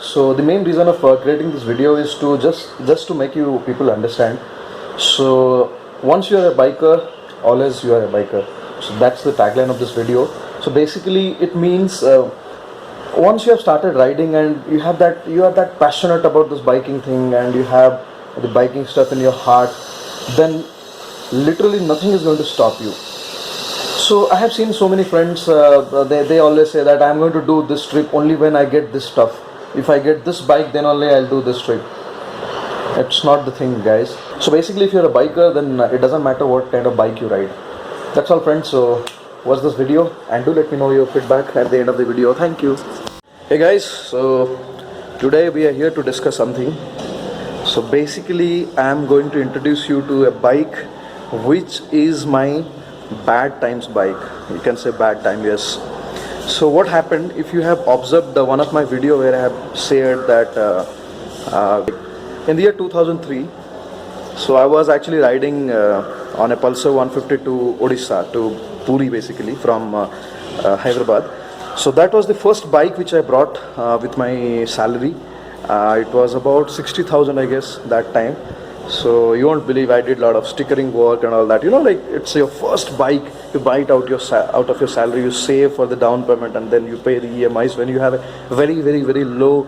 So the main reason of creating this video is to just to make you people understand. So once you are a biker, always you are a biker. So that's the tagline of this video. So basically, it means once you have started riding and you are that passionate about this biking thing and you have the biking stuff in your heart, then literally nothing is going to stop you. So I have seen so many friends, they always say that I'm going to do this trip only when I get this stuff. If I get this bike, then only I'll do this trip. It's not the thing, guys. So basically, if you're a biker, then it doesn't matter what kind of bike you ride. That's all, friends. So watch this video and do let me know your feedback at the end of the video. Thank you. Hey guys, so today we are here to discuss something. So basically, I'm going to introduce you to a bike which is my bad times bike. You can say bad time, yes. So what happened, if you have observed one of my video where I have said that in the year 2003, so I was actually riding on a Pulsar 150 to Odisha, to Puri basically, from Hyderabad. So that was the first bike which I brought with my salary. It was about 60,000 I guess that time. So you won't believe I did a lot of stickering work and all that. You know, like it's your first bike, you buy it out of your salary, you save for the down payment and then you pay the EMIs when you have a very low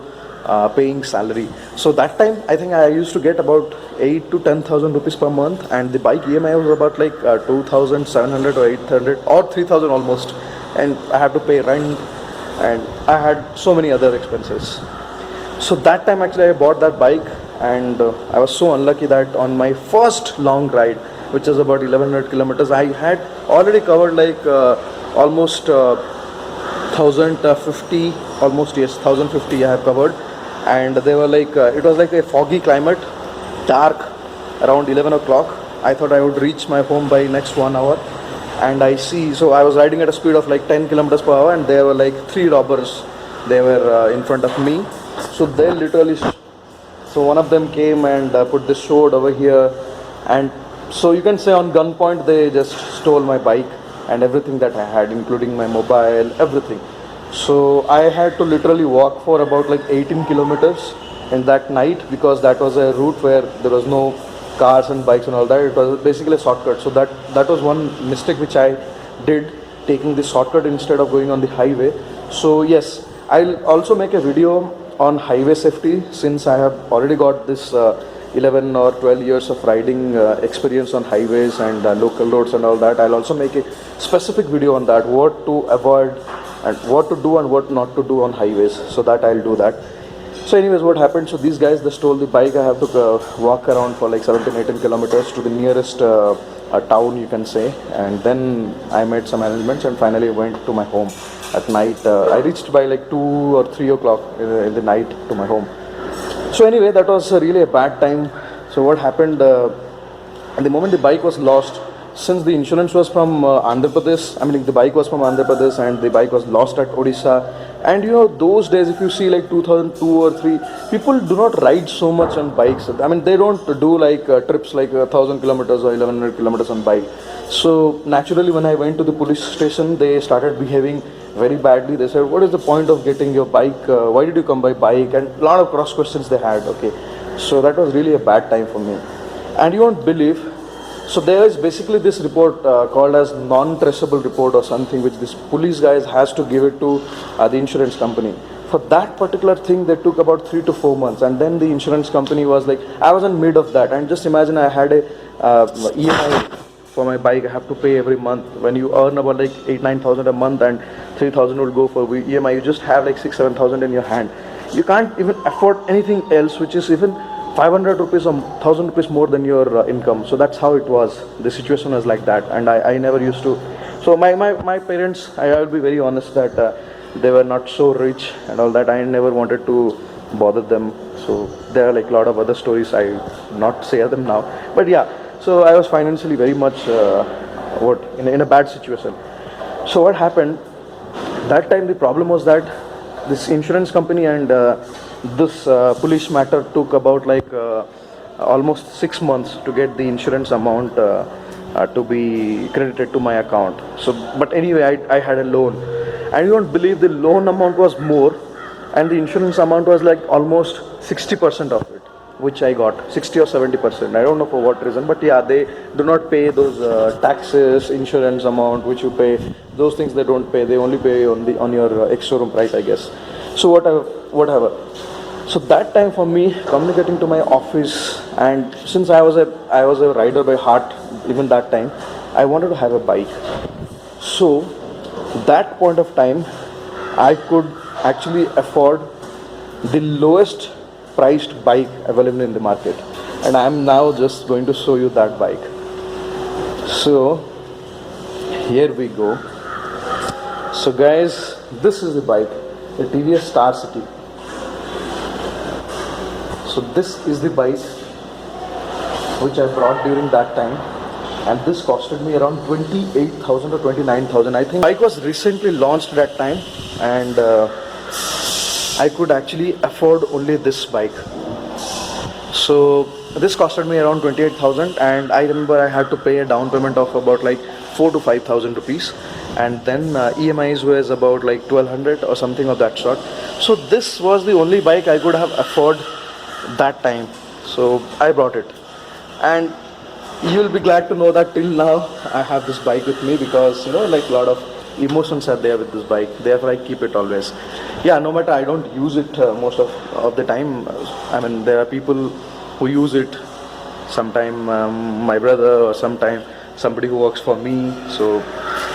paying salary. So that time I think I used to get about 8 to 10,000 rupees per month, and the bike EMI was about like 2,700 or 800 or 3,000 almost, and I had to pay rent and I had so many other expenses. So that time actually I bought that bike, and I was so unlucky that on my first long ride, which is about 1100 kilometers, I had already covered like almost 1050, almost, yes, 1050 I have covered. And they were like it was like a foggy climate, dark, around 11 o'clock. I thought I would reach my home by next 1 hour, and so I was riding at a speed of like 10 kilometers per hour, and there were like 3 robbers. They were in front of me. So they literally, so one of them came and put this sword over here, and so you can say on gunpoint they just stole my bike and everything that I had, including my mobile, everything. So I had to literally walk for about like 18 kilometers in that night, because that was a route where there was no cars and bikes and all that. It was basically a shortcut. So that was one mistake which I did, taking the shortcut instead of going on the highway. So yes, I'll also make a video on highway safety, since I have already got this 11 or 12 years of riding experience on highways and local roads and all that. I'll also make a specific video on that, what to avoid and what to do and what not to do on highways, so that I'll do that. So anyways, what happened, so these guys, they stole the bike. I have to walk around for like 17-18 kilometers to the nearest town, you can say, and then I made some arrangements and finally went to my home at night. I reached by like 2 or 3 o'clock in the night to my home. So anyway, that was really a bad time. So what happened, at the moment the bike was lost, since the insurance was from Andhra Pradesh, I mean the bike was from Andhra Pradesh and the bike was lost at Odisha. And you know, those days, if you see like 2002 or 3, people do not ride so much on bikes. I mean, they don't do like trips like 1,000 kilometers or 1100 kilometers on bike. So naturally, when I went to the police station, they started behaving very badly. They said, what is the point of getting your bike? Why did you come by bike? And a lot of cross questions they had. Okay, so that was really a bad time for me. And you won't believe, so there is basically this report called as non-traceable report or something, which this police guys has to give it to the insurance company. For that particular thing, they took about 3 to 4 months, and then the insurance company was like, I was in mid of that, and just imagine I had a EMI for my bike. I have to pay every month. When you earn about like 8-9,000 a month and 3,000 will go for EMI, you just have like 6-7,000 in your hand. You can't even afford anything else which is even 500 rupees or 1,000 rupees more than your income. So that's how it was. The situation was like that, and I never used to. So my parents, I will be very honest that they were not so rich and all that. I never wanted to bother them. So there are like a lot of other stories, I not say them now. But yeah, so I was financially very much in a bad situation. So what happened that time, the problem was that this insurance company and this police matter took about like almost 6 months to get the insurance amount to be credited to my account. So but anyway, I had a loan, and you won't believe the loan amount was more and the insurance amount was like almost 60% of it, which I got 60 or 70%. I don't know for what reason, but yeah, they do not pay those taxes, insurance amount which you pay. Those things they don't pay. They only pay on your ex-showroom price, I guess. So whatever. So that time for me, communicating to my office, and since I was a rider by heart, even that time, I wanted to have a bike. So that point of time, I could actually afford the lowest priced bike available in the market, and I am now just going to show you that bike. So here we go. So guys, this is the bike, the TVS Star City. So this is the bike which I brought during that time, and this costed me around 28,000 or 29,000. I think bike was recently launched that time, and I could actually afford only this bike. So this costed me around 28,000, and I remember I had to pay a down payment of about like 4 to 5,000 rupees, and then EMIs was about like 1,200 or something of that sort. So this was the only bike I could have afford that time. So I brought it, and you'll be glad to know that till now I have this bike with me, because like a lot of emotions are there with this bike, therefore I keep it always. Yeah, no matter I don't use it most of the time. I mean, there are people who use it, sometime my brother, or sometime somebody who works for me, so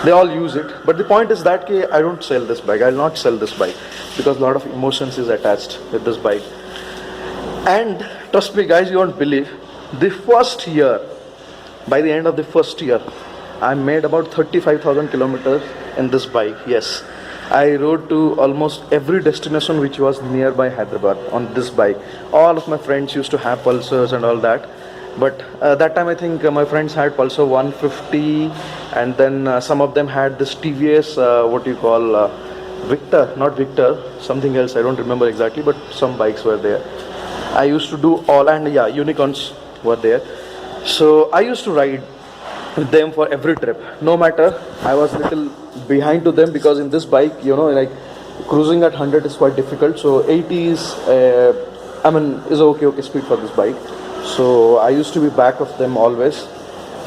they all use it. But the point is that I don't sell this bike. I'll not sell this bike because a lot of emotions is attached with this bike. And trust me guys, you won't believe, the first year, by the end of the first year, I made about 35,000 kilometers in this bike. Yes, I rode to almost every destination which was nearby Hyderabad on this bike. All of my friends used to have Pulsars and all that, but that time I think my friends had Pulsar 150, and then some of them had this TVS, what you call Victor, not Victor, something else, I don't remember exactly, but some bikes were there. I used to do all, and yeah, unicorns were there. So I used to ride with them for every trip. No matter, I was little behind to them, because in this bike, like cruising at 100 is quite difficult. So 80 is, is okay speed for this bike. So I used to be back of them always.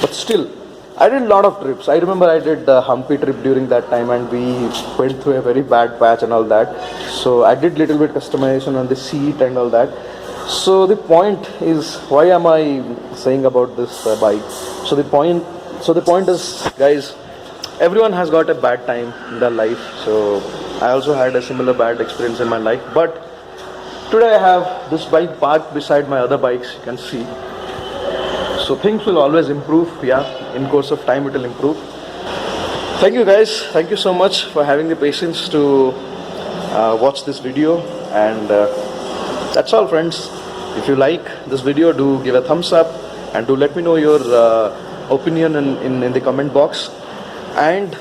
But still, I did a lot of trips. I remember I did the Hampi trip during that time, and we went through a very bad patch and all that. So I did little bit customization on the seat and all that. So the point is, why am I saying about this bike? So the point is, guys, everyone has got a bad time in their life. So I also had a similar bad experience in my life. But today I have this bike parked beside my other bikes, you can see. So things will always improve. Yeah, in course of time it will improve. Thank you guys. Thank you so much for having the patience to watch this video, and that's all, friends. If you like this video, do give a thumbs up, and do let me know your opinion in the comment box, and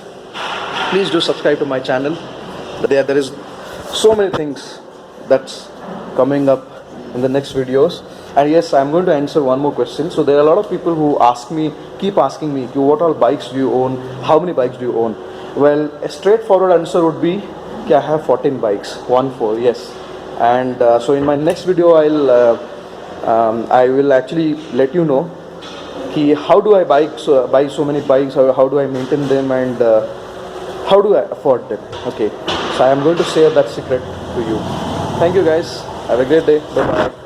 please do subscribe to my channel. There is so many things that's coming up in the next videos. And yes, I'm going to answer one more question. So there are a lot of people who keep asking me, what all bikes do you own? How many bikes do you own? Well, a straightforward answer would be, I have 14 bikes, 14, yes. And so in my next video, I will actually let you know how do I buy so many bikes, how do I maintain them, and how do I afford them. Okay, so I am going to share that secret to you. Thank you guys. Have a great day. Bye bye.